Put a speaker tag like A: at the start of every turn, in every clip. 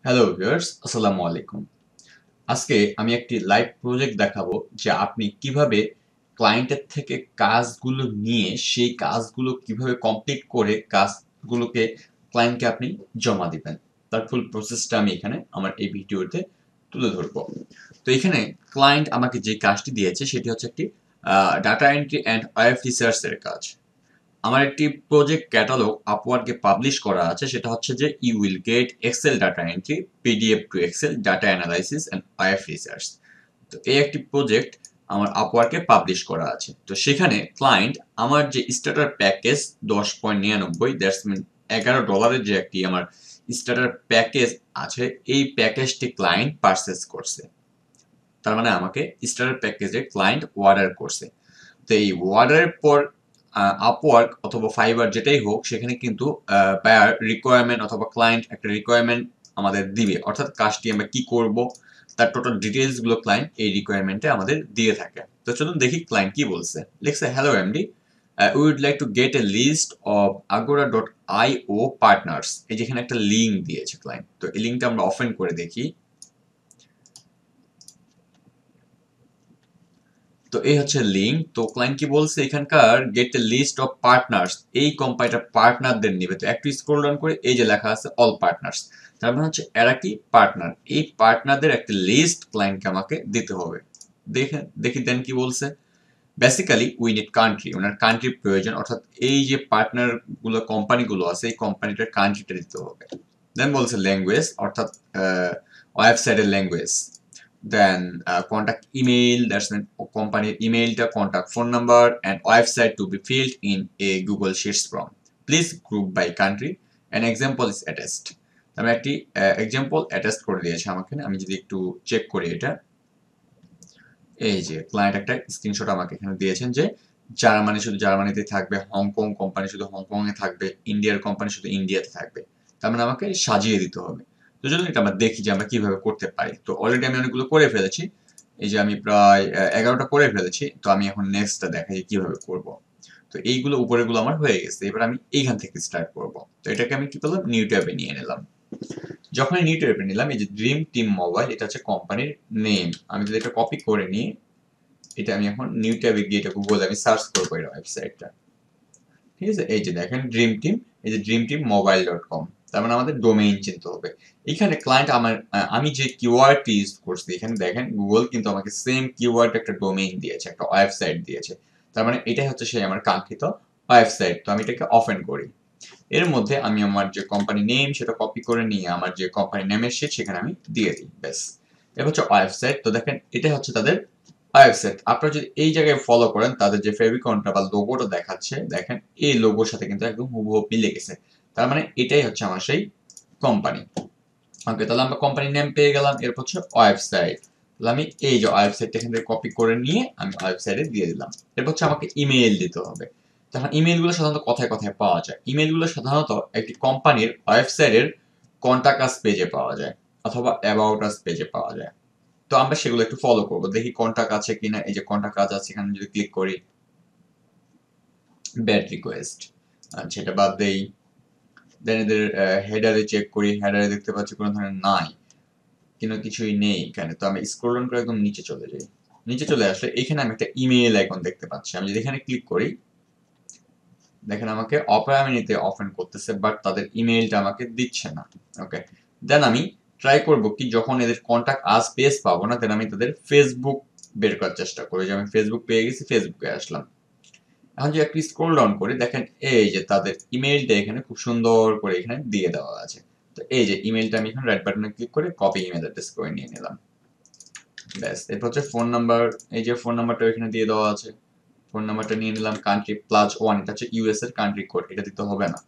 A: Hello viewers, আসসালামু আলাইকুম। আজকে আমি একটি লাইভ প্রজেক্ট দেখাবো যে আপনি কিভাবে ক্লায়েন্টের থেকে কাজগুলো নিয়ে সেই কাজগুলো কিভাবে কমপ্লিট করে কাজগুলোকে ক্লায়েন্টকে আপনি জমা দিবেন। তার ফুল প্রসেসটা আমি এখানে আমার এই ভিডিওতে তুলে ধরবো। তো এখানে ক্লায়েন্ট আমাকে যে কাজটি দিয়েছে সেটি হচ্ছে একটি data entry and web research এর কাজ। আমার একটি প্রজেক্ট ক্যাটালগ আপওয়ার্কে পাবলিশ করা আছে, সেটা হচ্ছে যে you will get Excel data entry, PDF to Excel data analysis and web research. তো এই একটি প্রজেক্ট আমার আপওয়ার্কে পাবলিশ করা আছে। তো সেখানে ক্লায়েন্ট আমার যে স্টার্টার প্যাকেজ 10.99, দ্যাটস মিন $11 যে একটি আমার স্টার্টার প্যাকেজ আছে, এই প্যাকেজটি ক্লায়েন্ট পারচেস করছে। তার মানে আমাকে স্টার্টার প্যাকেজে ক্লায়েন্ট অর্ডার করছে। তো এই অর্ডারের পর আপওয়ার্ক অথবা ফাইবার যেটাই হোক, সেখানে কিন্তু বায়ার রিকোয়ারমেন্ট অথবা ক্লায়েন্ট একটা রিকোয়ারমেন্ট আমাদের দিবে, অর্থাৎ কাজটি আমরা কি করব তার টোটাল ডিটেলস গুলো ক্লায়েন্ট এই রিকোয়ারমেন্টে আমাদের দিয়ে থাকে। তো চলুন দেখি ক্লায়েন্ট কি বলছে। লিখছে, hello MD, we would like to get a list of agora.io partners. এই যেখানে একটা লিঙ্ক দিয়েছে ক্লায়েন্ট, তো এই লিঙ্কটা আমরা ওপেন করে দেখি। তো এই হচ্ছে লিঙ্ক। তো ক্লায়েন্ট কি বলছে, এখানকার get a list of partners, এই কোম্পানিটা পার্টনারদের নিবে। তো একটু স্ক্রল ডাউন করে এই যে লেখা আছে অল পার্টনার্স, তার মানে হচ্ছে এরা কি পার্টনার। এই পার্টনারদের একটা লিস্ট ক্লায়েন্টকে আমাকে দিতে হবে। দেখে দেখি দেন কি বলছে। বেসিক্যালি উই নিড কান্ট্রি, ওনার কান্ট্রির প্রয়োজন, অর্থাৎ এই যে পার্টনার গুলো কোম্পানিগুলো আছে এই কোম্পানিটার কান্ট্রিটা দিতে হবে। দেন বলছে ল্যাঙ্গুয়েজ, অর্থাৎ ওয়েবসাইটের language. Then contact email, that's mean কোম্পানির ইমেইলটা, contact phone number and website to be filled in a Google sheets form, please group by country an example is attached. আমি একটি এক্সাম্পল অ্যাটাচ করে দিয়েছি আমাকে। আমি যদি একটু চেক করি এটা, এই যে ক্লায়েন্ট একটা স্ক্রিনশট আমাকে এখানে দিয়েছেন যে জার্মানি শুধু জার্মানিতে থাকবে, হংকং কোম্পানি শুধু হংকং এ থাকবে, ইন্ডিয়ার কোম্পানি শুধু ইন্ডিয়াতে থাকবে। তার মানে আমাকে সাজিয়ে দিতে হবে। তো চলুন এটা আমরা দেখি যে আমরা কিভাবে করতে পারি। তো অলরেডি আমি অনেকগুলো করে ফেলেছি। এই যে আমি প্রায় 11টা করে ফেলেছি। তো আমি এখন নেক্সটটা দেখাই যে কিভাবে করব। তো এইগুলো উপরেগুলো আমার হয়ে গেছে, এবার আমি এইখান থেকে স্টার্ট করব। তো এটাকে আমি কি করলাম, নিউ ট্যাবে নিয়ে নিলাম। যখন নিউ ট্যাবে নিলাম, এই যে ড্রিম টিম মোবাইল, এটা হচ্ছে কোম্পানির নেম। আমি যদি এটা কপি করে নিই, এটা আমি এখন নিউ ট্যাবে গিয়ে এটা গুগলে আমি সার্চ করবো এই ওয়েবসাইটটা। ঠিক আছে, এই যে দেখেন ড্রিম টিম, এই যে ড্রিম টিম মোবাইল.com। তার মানে আমাদের ডোমেইন চিনতে হবে। এখানে ক্লায়েন্ট আমার আমি যে কিওয়ার্ডটি ইউজ করছি, এখানে দেখেন গুগল কিন্তু আমাকে সেম কিওয়ার্ড একটা ডোমেইন দিয়েছে, একটা ওয়েবসাইট দিয়েছে। তার মানে এটাই হচ্ছে সেই আমার কাঙ্ক্ষিত ওয়েবসাইট। তো আমি এটাকে ওপেন করি। এর মধ্যে আমি আমার যে কোম্পানি নেম সেটা কপি করে নিয়ে আমার যে কোম্পানি নেমের শিট সেখানে আমি দিয়ে দিই, ব্যাস। এটা হচ্ছে ওয়েবসাইট। তো দেখেন এটা হচ্ছে তাদের ওয়েবসাইট। আপনারা যদি এই জায়গায় ফলো করেন, তাদের যে ফেভিকনটা বা লোগোটা দেখাচ্ছে, দেখেন এই লোগোর সাথে কিন্তু একদম হুবহু মিলে গেছে। তার মানে এটাই হচ্ছে আমার সেই কোম্পানি। ওকে, তাহলে আমরা কোম্পানি নেম পেয়ে গেলাম। এরপর হচ্ছে ওয়েবসাইট। তাহলে আমি এই যে ওয়েবসাইটটা এখান থেকে কপি করে নিয়ে আমি ওয়েবসাইটে দিয়ে দিলাম। এরপর হচ্ছে আমাকে ইমেইল দিতে হবে। তখন ইমেইলগুলো সাধারণত কথায় কথায় পাওয়া যায়। ইমেইলগুলো সাধারণত একটি কোম্পানির ওয়েবসাইটের কন্টাক্ট আস পেজে পাওয়া যায় অথবা অ্যাবাউট আস পেজে পাওয়া যায়। তো আমরা সেগুলো একটু ফলো করবো, দেখি কন্টাক্ট আছে কিনা। এই যে কন্টাক্ট কাজ আছে, এখানে যদি ক্লিক করি, ব্যাড রিকোয়েস্ট, সেটা বাদ দেই। দেন এদের হেডারে চেক করি, হেডারে দেখতে পাচ্ছি কোনো ধরনের নাই, কিন্তু কিছুই নেই এখানে। তো আমি স্ক্রল ডাউন করে একদম নিচে চলে যাই। নিচে চলে আসলে এখানে আমি একটা ইমেইল আইকন দেখতে পাচ্ছি। আমি যদি এখানে ক্লিক করি, দেখেন আমাকে অপেরা মিনিতে ওপেন করতেছে, বাট তাদের ইমেইলটা আমাকে দিচ্ছে না। ওকে, দেন আমি ট্রাই করব কি, যখন এদের কন্টাক্ট আস পেজ পাবো না, দেন আমি তাদের ফেসবুক বের করার চেষ্টা করি। যে আমি ফেসবুক পেয়ে গেছি, ফেসবুকে আসলাম। এখন যদি একটু স্ক্রল ডাউন করি, দেখেন এই যে তাদের ইমেইলটা এখানে খুব সুন্দর করে এখানে দিয়ে দেওয়া আছে। তো এই যে ইমেইলটা আমি এখন রাইট বাটনে ক্লিক করে কপি ইমেল অ্যাড্রেস করে নিয়ে নিলাম, ব্যাস। এরপর হচ্ছে ফোন নাম্বার, এই যে ফোন নাম্বারটা এখানে দিয়ে দেওয়া আছে, ফোন নাম্বারটা নিয়ে নিলাম। কান্ট্রি +1, এটা হচ্ছে ইউএস এর কান্ট্রি কোড, এটা দিতে হবে না,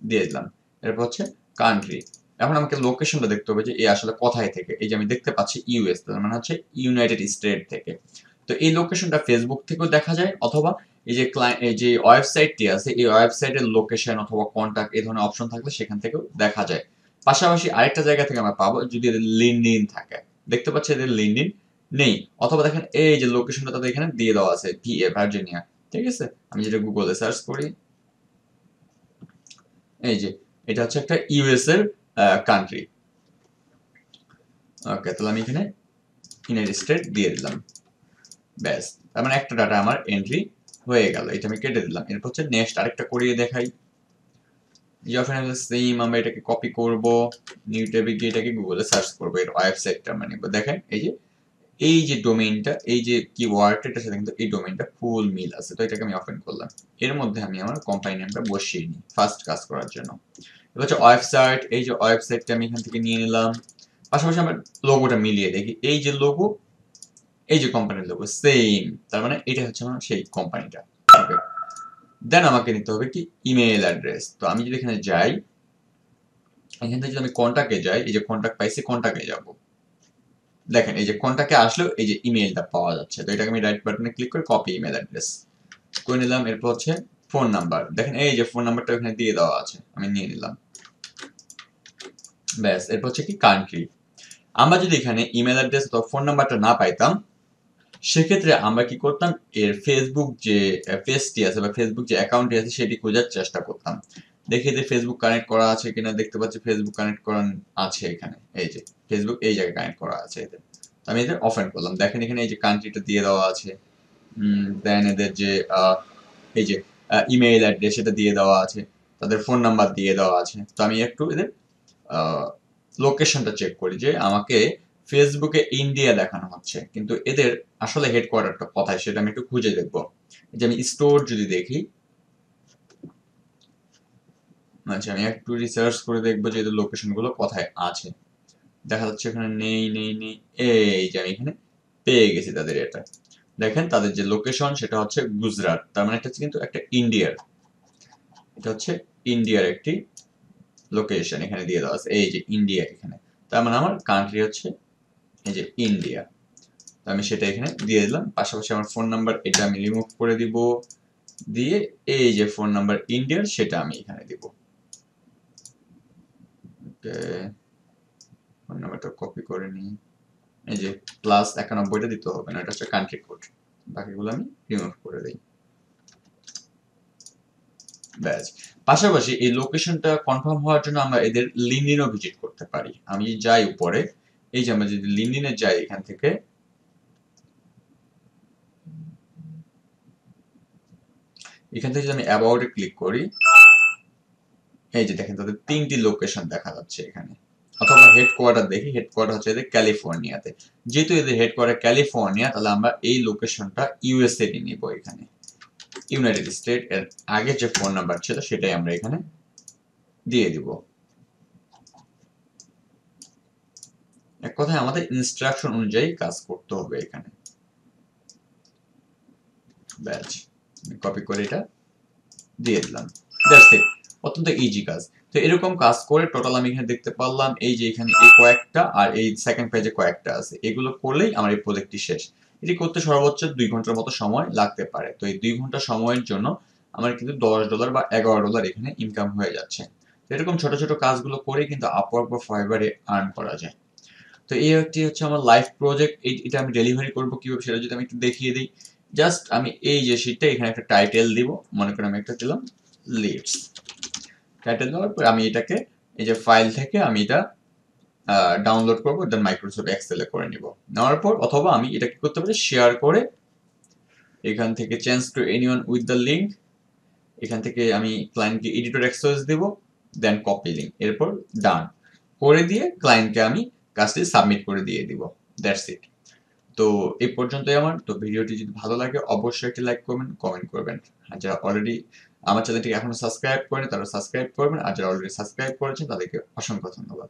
A: দিয়ে দিলাম। এরপর হচ্ছে কান্ট্রি। এখন আমাকে লোকেশনটা দেখতে হবে যে এ আসলে কোথায় থেকে। এই যে আমি দেখতে পাচ্ছি ইউএস, তার মানে হচ্ছে ইউনাইটেড স্টেট থেকে। তো এই লোকেশনটা ফেসবুক থেকেও দেখা যায়, অথবা এই যে এই যে ওয়েবসাইটটি আছে এই ওয়েবসাইটের লোকেশন অথবা কন্টাক্ট এই ধরনের অপশন থাকলে সেখান থেকেও দেখা যায়। পাশাপাশি আরেকটা জায়গা থেকে আমরা পাবো যদি এদের লিঙ্কডইন থাকে। দেখতে পাচ্ছি এদের লিঙ্কডইন নেই, অথবা দেখেন এই যে লোকেশনটা তাদের এখানে দিয়ে দেওয়া আছে, ভিএ, ভার্জিনিয়া। ঠিক আছে, আমি যেটা গুগলে সার্চ করি, এই যে এটা হচ্ছে একটা ইউএস এর কান্ট্রি। ওকে, তাহলে আমি এখানে ইউনাইটেড স্টেট দিয়ে দিলাম। ব্যাস, তার মানে একটা ডাটা আমার এন্ট্রি হয়ে গেল। এটা আমি কেটে দিলাম। এরপর হচ্ছে নেক্সট আরেকটা করিয়ে দেখাই। যখন সেম আমরা এটাকে কপি করব, নিউ ট্যাবে গিয়ে এটাকে গুগলে সার্চ করবো, এর ওয়েবসাইটটা আমরা নিব। দেখেন এই যে ডোমেইনটা, এই যে কিওয়ার্ডটা, এটার সাথে কিন্তু এই ডোমেইনটা ফুল মিল আছে। তো এটাকে আমি ওপেন করলাম। এর মধ্যে আমি আমার কোম্পানি নেমটা বসিয়ে নিই ফার্স্ট কাজ করার জন্য। এবার হচ্ছে ওয়েবসাইট, এই যে ওয়েবসাইটটা আমি এখান থেকে নিয়ে নিলাম। পাশাপাশি আমরা লোগোটা মিলিয়ে দেখি, এই যে লোগো, এই যে কোম্পানির লোগো সেম, তার মানে এটা হচ্ছে আমার সেই কোম্পানিটা। ওকে, দেন আমাকে নিতে হবে কি ইমেল অ্যাড্রেস। তো আমি যদি এখানে যাই, এখান থেকে যদি আমি কন্টাক্টে যাই, এই যে কন্টাক্ট পাইছি, কন্টাক্টে যাব। দেখেন এই যে কন্টাক্টে আসলেও এই যে ইমেলটা পাওয়া যাচ্ছে। তো এটাকে আমি রাইট বাটনে ক্লিক করে কপি ইমেল অ্যাড্রেস করে নিলাম। এরপর হচ্ছে ফোন নাম্বার, দেখেন এই যে ফোন নাম্বারটা এখানে দিয়ে দেওয়া আছে, আমি নিয়ে নিলাম। ব্যাস, এরপর হচ্ছে কি কান্ট্রি। আমরা যদি এখানে ইমেল অ্যাড্রেস অথবা ফোন নাম্বারটা না পাইতাম, সেক্ষেত্রে আমরা কি করতাম, এর ফেসবুক যে পেজটি আছে বা ফেসবুক যে অ্যাকাউন্টটি আছে সেটি খোঁজার চেষ্টা করতাম। দেখি যে ফেসবুক কানেক্ট করা আছে কিনা। দেখতে পাচ্ছি ফেসবুক কানেক্ট করা আছে এখানে। এই যে ফেসবুক এই জায়গায় কানেক্ট করা আছে এদের। আমি এদের ওপেন করলাম। দেখেন এখানে এই যে কান্ট্রিটা দিয়ে দেওয়া আছে। দেন এদের যে এই যে ইমেইল অ্যাড্রেস সেটা দিয়ে দেওয়া আছে, তাদের ফোন নাম্বার দিয়ে দেওয়া আছে। তো আমি একটু এদের লোকেশনটা চেক করি, যে আমাকে ফেসবুকে ইন্ডিয়া দেখানো হচ্ছে, কিন্তু এদের আসলে হেডকোয়ার্টারটা কোথায় সেটা আমি একটু খুঁজে দেখবো। যে আমি স্টোর যদি দেখি, আচ্ছা আমি একটু রিসার্চ করে দেখবো যে এদের লোকেশন গুলো কোথায় আছে। দেখা যাচ্ছে এখানে নেই নেই নেই। এই যে আমি এখানে পেয়ে গেছি তাদের এটা। দেখেন তাদের যে লোকেশন সেটা হচ্ছে গুজরাট, তার মানে এটা হচ্ছে কিন্তু একটা ইন্ডিয়ার, এটা হচ্ছে ইন্ডিয়ার একটি লোকেশন এখানে দিয়ে দেওয়া আছে। এই যে ইন্ডিয়া এখানে, তার মানে আমার কান্ট্রি হচ্ছে এই যে ইন্ডিয়া। তো আমি সেটা এখানে দিয়ে দিলাম। পাশাপাশি আমার ফোন নাম্বার এটা আমি রিমুভ করে দিব, দিয়ে এই যে ফোন নাম্বার ইন্ডিয়ার সেটা আমি এখানে দিব। ওকে, ফোন নাম্বারটা কপি করে নিই। এই যে +91টা দিতে হবে না, এটা হচ্ছে কান্ট্রি কোড। বাকিগুলো আমি রিমুভ করে দিই। ব্যাস, পাশাপাশি এই লোকেশনটা কনফার্ম হওয়ার জন্য আমরা এদের লিঙ্কডইনও ভিজিট করতে পারি। আমি যাই উপরে, এই যে আমরা যদি লিঙ্কডইনে যাই, এখান থেকে যদি আমি অ্যাবাউটে ক্লিক করি, এই যে দেখেন তাদের 3টি লোকেশন দেখা যাচ্ছে এখানে। অথবা হেডকোয়ার্টার দেখি, হেডকোয়ার্টার হচ্ছে এদের ক্যালিফোর্নিয়াতে। যেহেতু এদের হেডকোয়ার্টার ক্যালিফোর্নিয়া, তাহলে আমরা এই লোকেশনটা ইউএসএ নিব। এখানে ইউনাইটেড স্টেট এর আগে যে ফোন নাম্বার ছিল সেটাই আমরা এখানে দিয়ে দিব। এক কথায় আমাদের ইনস্ট্রাকশন অনুযায়ী কাজ করতে হবে এখানে। ব্যাচ, কপি করে এটা দিয়ে দিলাম। দ্যাটস ইট, অত্যন্ত ইজি কাজ। তো এরকম কাজ করে টোটাল আমি এখানে দেখতে পারলাম এই যে এখানে এই কয়েকটা আর এই সেকেন্ড পেজে কয়েকটা আছে, এগুলো করলেই আমার এই প্রজেক্টটি শেষ। এটি করতে সর্বোচ্চ 2 ঘন্টার মতো সময় লাগতে পারে। তো এই 2 ঘন্টা সময়ের জন্য আমার কিন্তু $10 বা $11 এখানে ইনকাম হয়ে যাচ্ছে। তো এরকম ছোট ছোট কাজগুলো করে কিন্তু আপওয়ার্ক বা ফাইবারে আর্ন করা যায়। তো এই একটি হচ্ছে আমার লাইফ প্রজেক্ট। এটা আমি ডেলিভারি করবো কিভাবে সেটা যদি আমি একটু দেখিয়ে দিই। জাস্ট আমি এই যে শীটটা এখানে একটা টাইটেল দিব, মনে করেন আমি একটা দিলাম লিডস। টাইটেল দেওয়ার পর আমি এটাকে এই যে ফাইল থেকে আমি এটা ডাউনলোড করবো, দেন মাইক্রোসফট এক্সেলে করে নিব। নেওয়ার পর অথবা আমি এটা কি করতে পারি, শেয়ার করে এখান থেকে change to anyone with the link, এখান থেকে আমি ক্লায়েন্টকে এডিটর অ্যাক্সেস দেব, দেন কপি লিঙ্ক, এরপর ডান করে দিয়ে ক্লায়েন্টকে আমি কাজটি সাবমিট করে দিয়ে দিব। That's it. তো এই পর্যন্তই আমার। তো ভিডিওটি যদি ভালো লাগে অবশ্যই একটি লাইক করবেন, কমেন্ট করবেন। আর যারা অলরেডি আমার চ্যানেলটিকে এখনো সাবস্ক্রাইব করেন তারা সাবস্ক্রাইব করবেন, আর যারা অলরেডি সাবস্ক্রাইব করেছেন তাদেরকে অসংখ্য ধন্যবাদ।